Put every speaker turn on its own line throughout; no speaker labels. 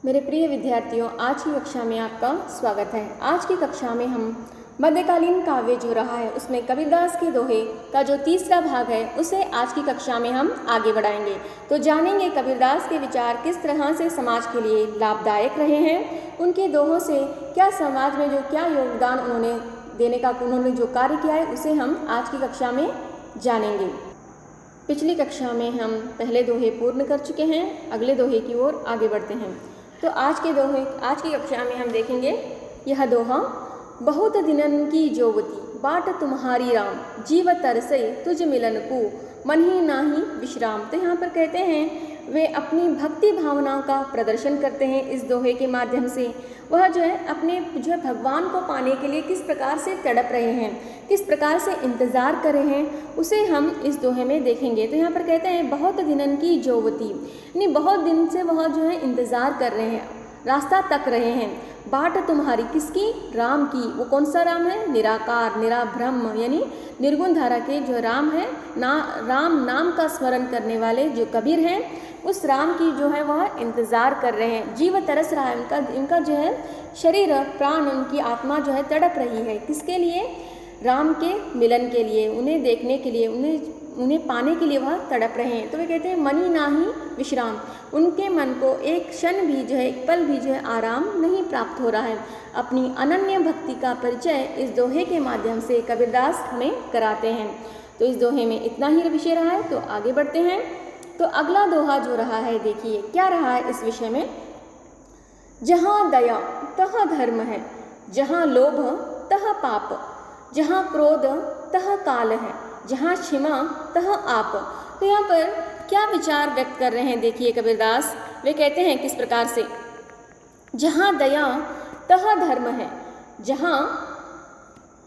मेरे प्रिय विद्यार्थियों, आज की कक्षा में आपका स्वागत है। आज की कक्षा में हम मध्यकालीन काव्य जो रहा है उसमें कबीरदास के दोहे का जो तीसरा भाग है उसे आज की कक्षा में हम आगे बढ़ाएंगे। तो जानेंगे कबीरदास के विचार किस तरह से समाज के लिए लाभदायक रहे हैं, उनके दोहों से क्या समाज में जो क्या योगदान उन्होंने जो कार्य किया है उसे हम आज की कक्षा में जानेंगे। पिछली कक्षा में हम पहले दोहे पूर्ण कर चुके हैं, अगले दोहे की ओर आगे बढ़ते हैं। तो आज की कक्षा में हम देखेंगे यह दोहा। बहुत दिनन की जोवती बाट तुम्हारी राम, जीव तरसे तुझ मिलन को मन ही नाही विश्राम। तो यहाँ पर कहते हैं वे अपनी भक्ति भावना का प्रदर्शन करते हैं इस दोहे के माध्यम से। वह जो है अपने भगवान को पाने के लिए किस प्रकार से तड़प रहे हैं, किस प्रकार से इंतज़ार कर रहे हैं, उसे हम इस दोहे में देखेंगे। तो यहाँ पर कहते हैं बहुत दिनन की जोवती, यानी बहुत दिन से वह जो है इंतज़ार कर रहे हैं, रास्ता तक रहे हैं। बाट तुम्हारी, किसकी? राम की। वो कौन सा राम है? निराकार, निराब्रह्म, यानी निर्गुण धारा के जो राम है, राम नाम का स्मरण करने वाले जो कबीर हैं, उस राम की जो है वह इंतज़ार कर रहे हैं। जीव तरस रहा है, इनका जो है शरीर प्राण, उनकी आत्मा जो है तड़प रही है। किसके लिए? राम के मिलन के लिए, उन्हें देखने के लिए, उन्हें पाने के लिए वह तड़प रहे हैं। तो वे कहते हैं मनी नाही विश्राम, उनके मन को एक क्षण भी जो है, एक पल भी जो है आराम नहीं प्राप्त हो रहा है। अपनी अनन्य भक्ति का परिचय इस दोहे के माध्यम से कबीरदास हमें कराते हैं। तो इस दोहे में इतना ही विषय रहा है। तो आगे बढ़ते हैं। तो अगला दोहा जो रहा है, देखिए क्या रहा है इस विषय में। जहाँ दया तह धर्म है, जहाँ लोभ तह पाप, जहाँ क्रोध तह काल है, जहाँ क्षमा तह आप। तो यहाँ पर क्या विचार व्यक्त कर रहे हैं, देखिए कबीरदास। वे कहते हैं किस प्रकार से, जहाँ दया तह धर्म है,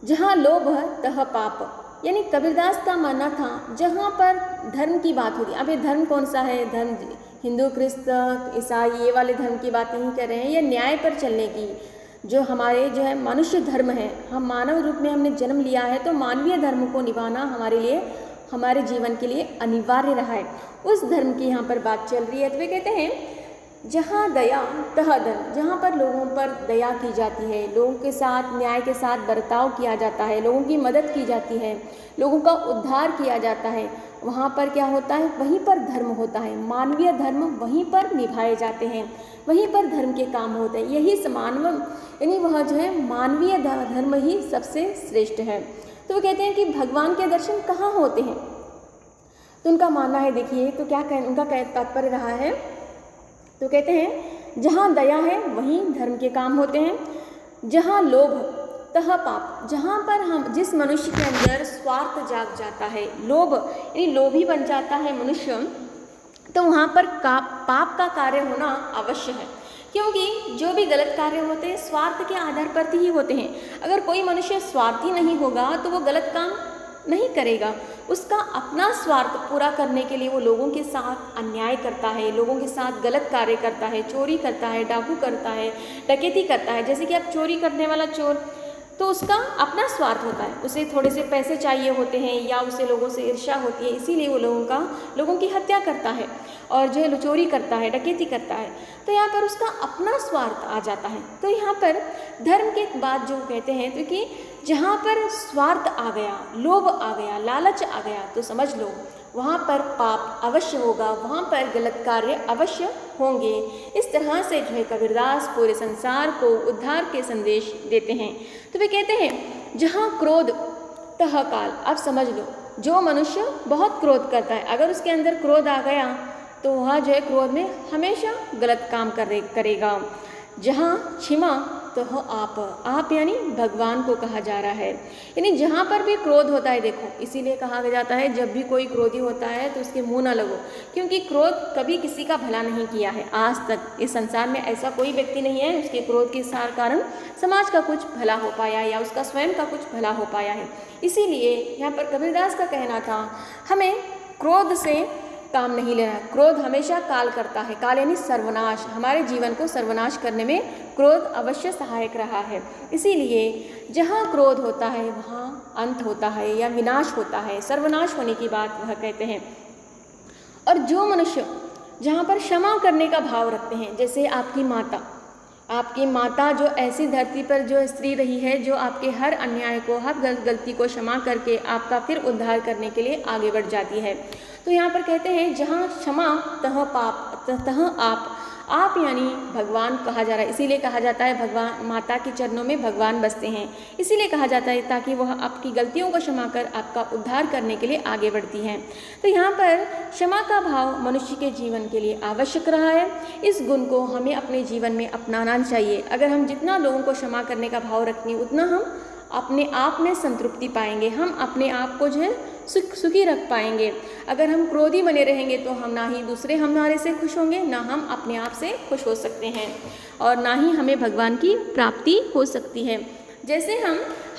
जहाँ लोभ तह पाप। यानी कबीरदास का मानना था जहाँ पर धर्म की बात होती है, अब ये धर्म कौन सा है? धर्म हिंदू, क्रिस्त, ईसाई, ये वाले धर्म की बात नहीं कर रहे हैं। ये न्याय पर चलने की, जो हमारे जो है मनुष्य धर्म है, हम मानव रूप में हमने जन्म लिया है, तो मानवीय धर्म को निभाना हमारे लिए, हमारे जीवन के लिए अनिवार्य रहा है। उस धर्म की यहाँ पर बात चल रही है। तो वे कहते हैं जहाँ दया तह धर्म, जहाँ पर लोगों पर दया की जाती है, लोगों के साथ न्याय के साथ बर्ताव किया जाता है, लोगों की मदद की जाती है, लोगों का उद्धार किया जाता है, वहाँ पर क्या होता है? वहीं पर धर्म होता है। मानवीय धर्म वहीं पर निभाए जाते हैं, वहीं पर धर्म के काम होते हैं। यही मानव, यानी वह जो है मानवीय धर्म ही सबसे श्रेष्ठ है। तो वो कहते हैं कि भगवान के दर्शन कहाँ होते हैं? तो उनका मानना है, देखिए तो क्या उनका तात्पर्य रहा है। तो कहते हैं जहाँ दया है वहीं धर्म के काम होते हैं, जहाँ लोभ तह पाप, जहाँ पर जिस मनुष्य के अंदर स्वार्थ जाग जाता है, लोभ यानी लोभी बन जाता है मनुष्य, तो वहाँ पर पाप का कार्य होना अवश्य है। क्योंकि जो भी गलत कार्य होते हैं स्वार्थ के आधार पर ही होते हैं। अगर कोई मनुष्य स्वार्थी नहीं होगा तो वो गलत काम नहीं करेगा। उसका अपना स्वार्थ पूरा करने के लिए वो लोगों के साथ अन्याय करता है, लोगों के साथ गलत कार्य करता है, चोरी करता है, डाकू करता है, डकैती करता है। जैसे कि अब चोरी करने वाला चोर, तो उसका अपना स्वार्थ होता है, उसे थोड़े से पैसे चाहिए होते हैं, या उसे लोगों से ईर्ष्या होती है, इसीलिए वो लोगों की हत्या करता है और जो है चोरी करता है, डकैती करता है। तो यहाँ पर उसका अपना स्वार्थ आ जाता है। तो यहाँ पर धर्म के बाद जो कहते हैं, तो कि जहाँ पर स्वार्थ आ गया, लोभ आ गया, लालच आ गया, तो समझ लो वहाँ पर पाप अवश्य होगा, वहाँ पर गलत कार्य अवश्य होंगे। इस तरह से जो है कबीरदास पूरे संसार को उद्धार के संदेश देते हैं। तो वे कहते हैं जहाँ क्रोध तह काल। अब समझ लो, जो मनुष्य बहुत क्रोध करता है, अगर उसके अंदर क्रोध आ गया तो वह जो है क्रोध में हमेशा गलत काम करेगा। जहाँ क्षमा तो आप यानी भगवान को कहा जा रहा है। यानी जहाँ पर भी क्रोध होता है, देखो इसीलिए कहा जाता है जब भी कोई क्रोधी होता है तो उसके मुंह ना लगो, क्योंकि क्रोध कभी किसी का भला नहीं किया है। आज तक इस संसार में ऐसा कोई व्यक्ति नहीं है उसके क्रोध के कारण समाज का कुछ भला हो पाया या उसका स्वयं का कुछ भला हो पाया है। इसीलिए यहाँ पर कबीरदास का कहना था हमें क्रोध से काम नहीं लेना। क्रोध हमेशा काल करता है, काल यानी सर्वनाश, हमारे जीवन को सर्वनाश करने में क्रोध अवश्य सहायक रहा है। इसीलिए जहाँ क्रोध होता है वहाँ अंत होता है या विनाश होता है, सर्वनाश होने की बात वह कहते हैं। और जो मनुष्य जहाँ पर क्षमा करने का भाव रखते हैं। जैसे आपकी माता जो ऐसी धरती पर जो स्त्री रही है, जो आपके हर अन्याय को, हर गलती को क्षमा करके आपका फिर उद्धार करने के लिए आगे बढ़ जाती है। तो यहाँ पर कहते हैं जहाँ क्षमा तह पाप, तह आप यानी भगवान कहा जा रहा है। इसीलिए कहा जाता है भगवान, माता के चरणों में भगवान बसते हैं, इसीलिए कहा जाता है ताकि वह आपकी गलतियों को क्षमा कर आपका उद्धार करने के लिए आगे बढ़ती हैं। तो यहाँ पर क्षमा का भाव मनुष्य के जीवन के लिए आवश्यक रहा है। इस गुण को हमें अपने जीवन में अपनाना चाहिए। अगर हम जितना लोगों को क्षमा करने का भाव रखेंगे, उतना हम अपने आप में संतृप्ति पाएंगे, हम अपने आप को जो है सुखी रख पाएंगे। अगर हम क्रोधी बने रहेंगे तो हम ना ही दूसरे हमारे से खुश होंगे, ना हम अपने आप से खुश हो सकते हैं, और ना ही हमें भगवान की प्राप्ति हो सकती है। जैसे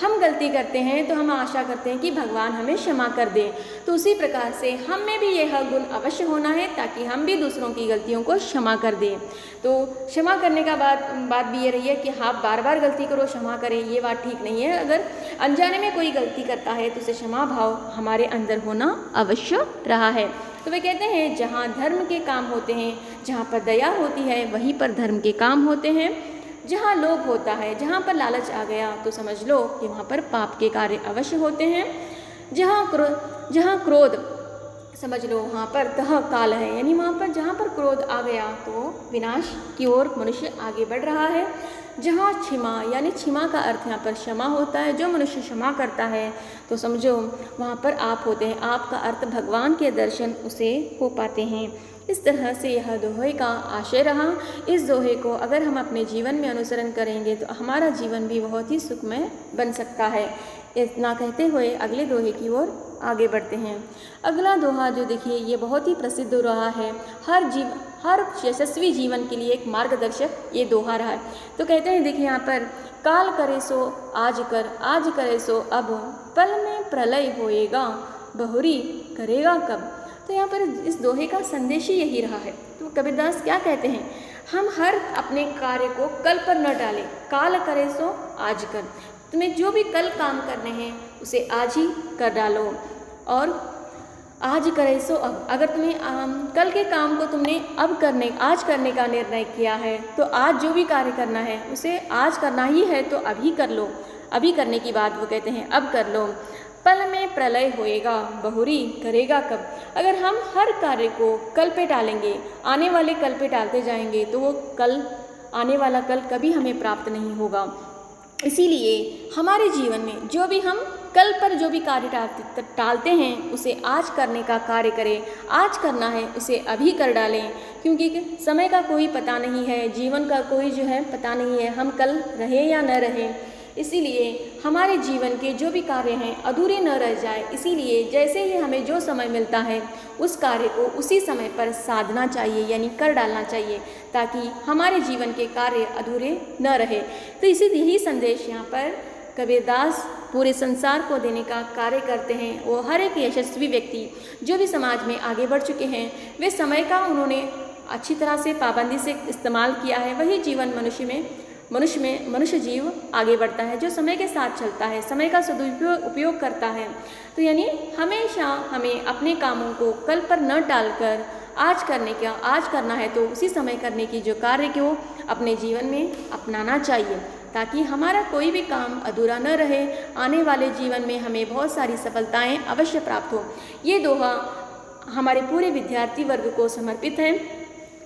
हम गलती करते हैं तो हम आशा करते हैं कि भगवान हमें क्षमा कर दे, तो उसी प्रकार से हम में भी यह गुण अवश्य होना है ताकि हम भी दूसरों की गलतियों को क्षमा कर दें। तो क्षमा करने का बात भी ये रही है कि आप बार बार गलती करो, क्षमा करें, ये बात ठीक नहीं है। अगर अनजाने में कोई गलती करता है तो उसे क्षमा भाव हमारे अंदर होना अवश्य रहा है। तो वे कहते हैं जहाँ धर्म के काम होते हैं, जहाँ पर दया होती है, वहीं पर धर्म के काम होते हैं। जहाँ लोभ होता है, जहाँ पर लालच आ गया, तो समझ लो कि वहाँ पर पाप के कार्य अवश्य होते हैं। जहाँ क्रोध, समझ लो वहाँ पर तह काल है, यानी वहाँ पर जहाँ पर क्रोध आ गया तो विनाश की ओर मनुष्य आगे बढ़ रहा है। जहाँ क्षमा, यानी क्षमा का अर्थ यहाँ पर क्षमा होता है, जो मनुष्य क्षमा करता है तो समझो वहाँ पर आप होते हैं। आप का अर्थ भगवान के दर्शन उसे हो पाते हैं। इस तरह से यह दोहे का आशय रहा। इस दोहे को अगर हम अपने जीवन में अनुसरण करेंगे तो हमारा जीवन भी बहुत ही सुखमय बन सकता है। इतना कहते हुए अगले दोहे की ओर आगे बढ़ते हैं। अगला दोहा जो देखिए ये बहुत ही प्रसिद्ध रहा है, हर यशस्वी जीवन के लिए एक मार्गदर्शक ये दोहा रहा है। तो कहते हैं देखिए यहाँ पर, काल करे सो आज कर, आज करे सो अब, पल में प्रलय होएगा, बहुरी करेगा कब। तो यहाँ पर इस दोहे का संदेश ही यही रहा है। तो कबीरदास क्या कहते हैं, हम हर अपने कार्य को कल पर न डालें। काल करे सो आज कर, तुम्हें जो भी कल काम करने हैं उसे आज ही कर डालो, और आज करे सो अब। अगर तुम्हें कल के काम को तुमने आज करने का निर्णय किया है तो आज जो भी कार्य करना है उसे आज करना ही है, तो अभी कर लो। अभी करने की बात वो कहते हैं अब कर लो। पल में प्रलय होएगा, बहुरी करेगा कब। अगर हम हर कार्य को कल पे टालेंगे, आने वाले कल पे टालते जाएंगे, तो वो कल, आने वाला कल कभी हमें प्राप्त नहीं होगा। इसीलिए हमारे जीवन में जो भी हम कल पर जो भी कार्य टालते हैं उसे आज करने का कार्य करें। आज करना है उसे अभी कर डालें, क्योंकि समय का कोई पता नहीं है, जीवन का कोई जो है पता नहीं है, हम कल रहें या न रहें। इसीलिए हमारे जीवन के जो भी कार्य हैं अधूरे न रह जाए। इसीलिए जैसे ही हमें जो समय मिलता है उस कार्य को उसी समय पर साधना चाहिए, यानी कर डालना चाहिए, ताकि हमारे जीवन के कार्य अधूरे न रहे। तो यही संदेश यहाँ पर कबीरदास पूरे संसार को देने का कार्य करते हैं। वो हर एक यशस्वी व्यक्ति जो भी समाज में आगे बढ़ चुके हैं, वे समय का उन्होंने अच्छी तरह से पाबंदी से इस्तेमाल किया है। वही जीवन मनुष्य जीव आगे बढ़ता है जो समय के साथ चलता है, समय का सदुपयोग करता है। तो यानी हमेशा हमें अपने कामों को कल पर न टालकर आज करना है तो उसी समय करने की जो कार्य को अपने जीवन में अपनाना चाहिए, ताकि हमारा कोई भी काम अधूरा न रहे। आने वाले जीवन में हमें बहुत सारी सफलताएं अवश्य प्राप्त हो। ये दोहा हमारे पूरे विद्यार्थी वर्ग को समर्पित है।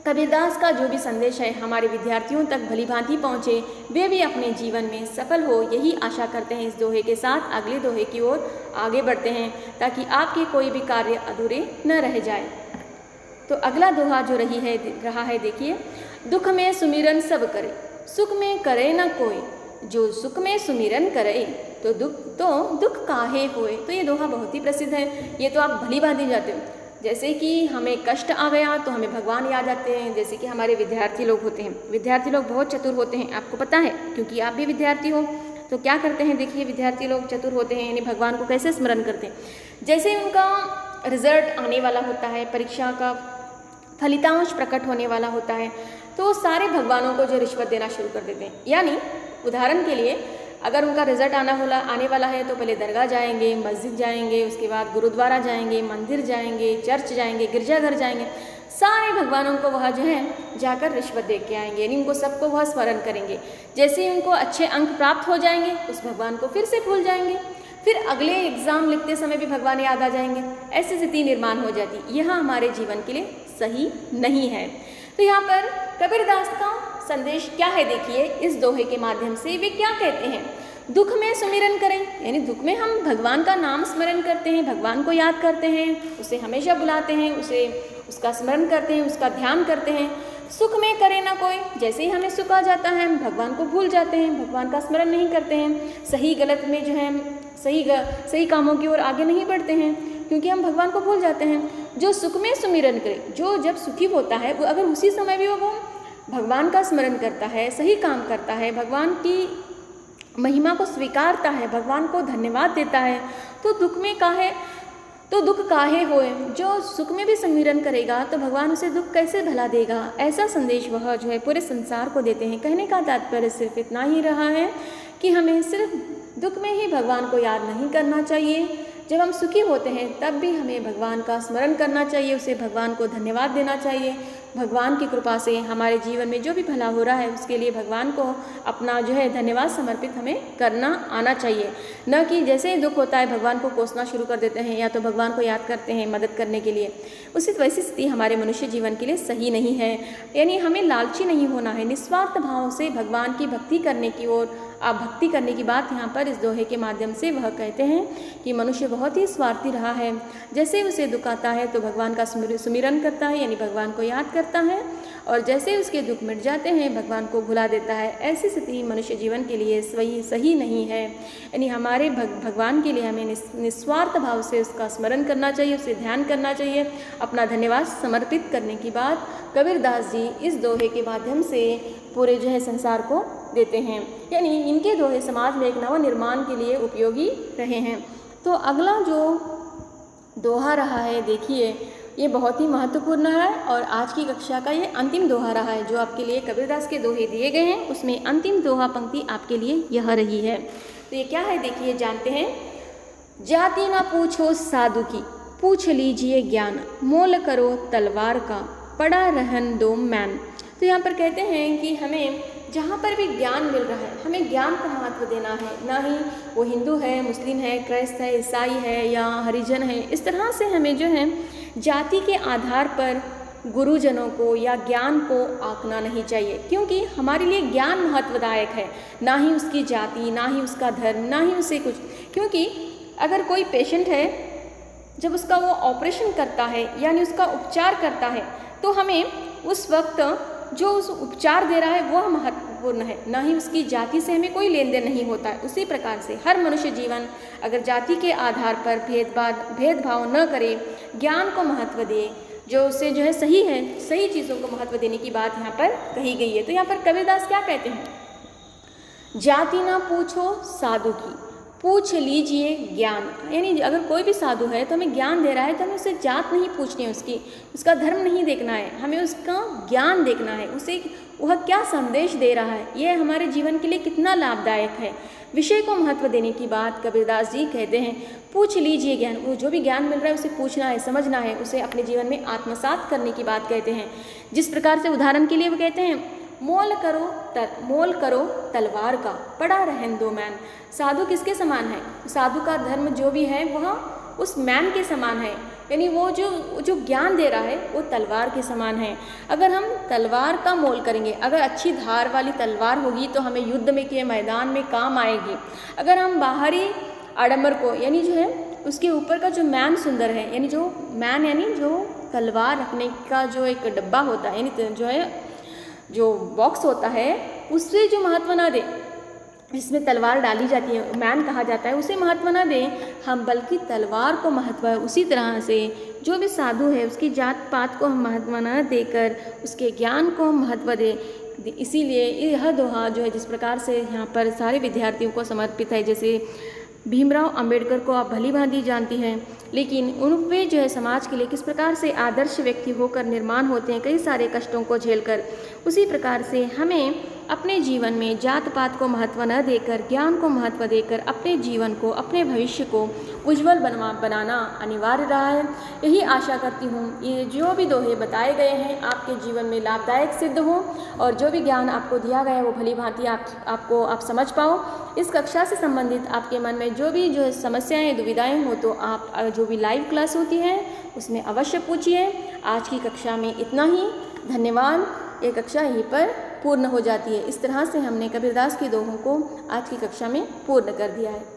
कबीरदास का जो भी संदेश है हमारे विद्यार्थियों तक भली भांति पहुँचे, वे भी अपने जीवन में सफल हो, यही आशा करते हैं। इस दोहे के साथ अगले दोहे की ओर आगे बढ़ते हैं, ताकि आपके कोई भी कार्य अधूरे न रह जाए। तो अगला दोहा जो रहा है देखिए, दुख में सुमिरन सब करे, सुख में करे न कोई, जो सुख में सुमिरन करे तो दुख काहे होए। तो ये दोहा बहुत ही प्रसिद्ध है, ये तो आप भली भांति जाते हो। जैसे कि हमें कष्ट आ गया तो हमें भगवान याद आते हैं। जैसे कि हमारे विद्यार्थी लोग होते हैं, विद्यार्थी लोग बहुत चतुर होते हैं, आपको पता है क्योंकि आप भी विद्यार्थी हो। तो क्या करते हैं देखिए, विद्यार्थी लोग चतुर होते हैं, यानी भगवान को कैसे स्मरण करते हैं। जैसे उनका रिजल्ट आने वाला होता है, परीक्षा का फलितांश प्रकट होने वाला होता है, तो सारे भगवानों को जो रिश्वत देना शुरू कर देते हैं। यानी उदाहरण के लिए अगर उनका रिजल्ट आने वाला है तो पहले दरगाह जाएंगे, मस्जिद जाएंगे, उसके बाद गुरुद्वारा जाएंगे, मंदिर जाएंगे, चर्च जाएंगे, गिरजाघर जाएंगे, सारे भगवानों को वह जो है जाकर रिश्वत दे के आएंगे, यानी उनको सबको वह स्मरण करेंगे। जैसे ही उनको अच्छे अंक प्राप्त हो जाएंगे उस भगवान को फिर से भूल जाएंगे, फिर अगले एग्ज़ाम लिखते समय भी भगवान याद आ जाएंगे, ऐसी स्थिति निर्माण हो जाती। यह हमारे जीवन के लिए सही नहीं है। तो यहाँ पर कबीरदास का संदेश क्या है, देखिए इस दोहे के माध्यम से वे क्या कहते हैं। दुख में सुमिरन करें, यानी दुख में हम भगवान का नाम स्मरण करते हैं, भगवान को याद करते हैं, उसे हमेशा बुलाते हैं, उसका स्मरण करते हैं, उसका ध्यान करते हैं। सुख में करे ना कोई, जैसे ही हमें सुख आ जाता है हम भगवान को भूल जाते हैं, भगवान का स्मरण नहीं करते हैं, सही गलत में जो है सही कामों की ओर आगे नहीं बढ़ते हैं, क्योंकि हम भगवान को भूल जाते हैं। जो सुख में सुमिरन करे, जो जब सुखी होता है वो अगर उसी समय भी वो भगवान का स्मरण करता है, सही काम करता है, भगवान की महिमा को स्वीकारता है, भगवान को धन्यवाद देता है, तो दुख काहे होए। जो सुख में भी सुमिरन करेगा तो भगवान उसे दुख कैसे भला देगा। ऐसा संदेश वह जो है पूरे संसार को देते हैं। कहने का तात्पर्य सिर्फ इतना ही रहा है कि हमें सिर्फ दुख में ही भगवान को याद नहीं करना चाहिए, जब हम सुखी होते हैं तब भी हमें भगवान का स्मरण करना चाहिए, उसे भगवान को धन्यवाद देना चाहिए। भगवान की कृपा से हमारे जीवन में जो भी भला हो रहा है उसके लिए भगवान को अपना जो है धन्यवाद समर्पित हमें करना आना चाहिए, न कि जैसे ही दुख होता है भगवान को कोसना शुरू कर देते हैं या तो भगवान को याद करते हैं मदद करने के लिए। वैसी स्थिति हमारे मनुष्य जीवन के लिए सही नहीं है। यानी हमें लालची नहीं होना है, निस्वार्थ भाव से भगवान की भक्ति करने की ओर आप भक्ति करने की बात यहाँ पर इस दोहे के माध्यम से वह कहते हैं कि मनुष्य बहुत ही स्वार्थी रहा है। जैसे उसे दुख आता है तो भगवान का सुमिरन करता है, यानी भगवान को याद करता है, और जैसे उसके दुख मिट जाते हैं भगवान को भुला देता है। ऐसी स्थिति मनुष्य जीवन के लिए सही नहीं है। यानी हमारे भगवान के लिए हमें निस्वार्थ भाव से उसका स्मरण करना चाहिए, उसे ध्यान करना चाहिए, अपना धन्यवाद समर्पित करने की बात कबीरदास जी इस दोहे के माध्यम से पूरे जो है संसार को देते हैं। यानी इनके दोहे समाज में एक नव निर्माण के लिए उपयोगी रहे हैं। तो अगला जो दोहा रहा है, देखिए ये बहुत ही महत्वपूर्ण है और आज की कक्षा का ये अंतिम दोहा रहा है। जो आपके लिए कबीरदास के दोहे दिए गए हैं उसमें अंतिम दोहा पंक्ति आपके लिए यह रही है। तो ये क्या है, देखिए जानते हैं। जाति ना पूछो साधु की, पूछ लीजिए ज्ञान, मोल करो तलवार का, पड़ा रहन दो मैन। तो यहाँ पर कहते हैं कि हमें जहाँ पर भी ज्ञान मिल रहा है हमें ज्ञान को महत्व देना है, ना ही वो हिंदू है, मुस्लिम है, क्राइस्त है, ईसाई है या हरिजन है। इस तरह से हमें जो है जाति के आधार पर गुरुजनों को या ज्ञान को आंकना नहीं चाहिए, क्योंकि हमारे लिए ज्ञान महत्वदायक है, ना ही उसकी जाति, ना ही उसका धर्म, ना ही उसे कुछ। क्योंकि अगर कोई पेशेंट है, जब उसका वो ऑपरेशन करता है यानी उसका उपचार करता है, तो हमें उस वक्त जो उस उपचार दे रहा है वह महत्वपूर्ण है, ना ही उसकी जाति से हमें कोई लेन देन नहीं होता है। उसी प्रकार से हर मनुष्य जीवन अगर जाति के आधार पर भेदभाव न करे, ज्ञान को महत्व दे, जो उसे जो है सही चीज़ों को महत्व देने की बात यहाँ पर कही गई है। तो यहाँ पर कबीरदास क्या कहते हैं, जाति ना पूछो साधु की, पूछ लीजिए ज्ञान। यानी अगर कोई भी साधु है तो हमें ज्ञान दे रहा है तो हमें उससे जात नहीं पूछनी है, उसका धर्म नहीं देखना है, हमें उसका ज्ञान देखना है, उसे वह क्या संदेश दे रहा है, यह हमारे जीवन के लिए कितना लाभदायक है। विषय को महत्व देने की बात कबीरदास जी कहते हैं। पूछ लीजिए ज्ञान, वो जो भी ज्ञान मिल रहा है उसे पूछना है, समझना है, उसे अपने जीवन में आत्मसात करने की बात कहते हैं। जिस प्रकार से उदाहरण के लिए वो कहते हैं, मोल करो तलवार का, पड़ा रहन दो मैन। साधु किसके समान है, साधु का धर्म जो भी है वह उस मैन के समान है, यानी वो जो ज्ञान दे रहा है वो तलवार के समान है। अगर हम तलवार का मोल करेंगे, अगर अच्छी धार वाली तलवार होगी तो हमें युद्ध में के मैदान में काम आएगी। अगर हम बाहरी आडंबर को, यानी जो है उसके ऊपर का जो मैन सुंदर है, यानी जो तलवार रखने का जो एक डब्बा होता है, यानी जो है जो बॉक्स होता है, उससे जो महत्व ना दे, जिसमें तलवार डाली जाती है, मैन कहा जाता है, उसे महत्व ना दें हम, बल्कि तलवार को महत्व है। उसी तरह से जो भी साधु है उसकी जात पात को हम महत्व न देकर उसके ज्ञान को हम महत्व दें। इसीलिए यह दोहा जो है जिस प्रकार से यहाँ पर सारे विद्यार्थियों को समर्पित है, जैसे भीमराव अंबेडकर को आप भली भांति जानती हैं, लेकिन वे जो है समाज के लिए किस प्रकार से आदर्श व्यक्ति होकर निर्माण होते हैं, कई सारे कष्टों को झेलकर। उसी प्रकार से हमें अपने जीवन में जात पात को महत्व न देकर, ज्ञान को महत्व देकर अपने जीवन को, अपने भविष्य को उज्जवल बनाना अनिवार्य रहा है। यही आशा करती हूँ ये जो भी दोहे बताए गए हैं आपके जीवन में लाभदायक सिद्ध हो और जो भी ज्ञान आपको दिया गया है वो भली भांति आप समझ पाओ। इस कक्षा से संबंधित आपके मन में जो है समस्याएं, दुविधाएं हो तो आप जो भी लाइव क्लास होती है उसमें अवश्य पूछिए। आज की कक्षा में इतना ही। धन्यवाद। ये कक्षा यहीं पर पूर्ण हो जाती है। इस तरह से हमने कबीरदास के दोहों को आज की कक्षा में पूर्ण कर दिया है।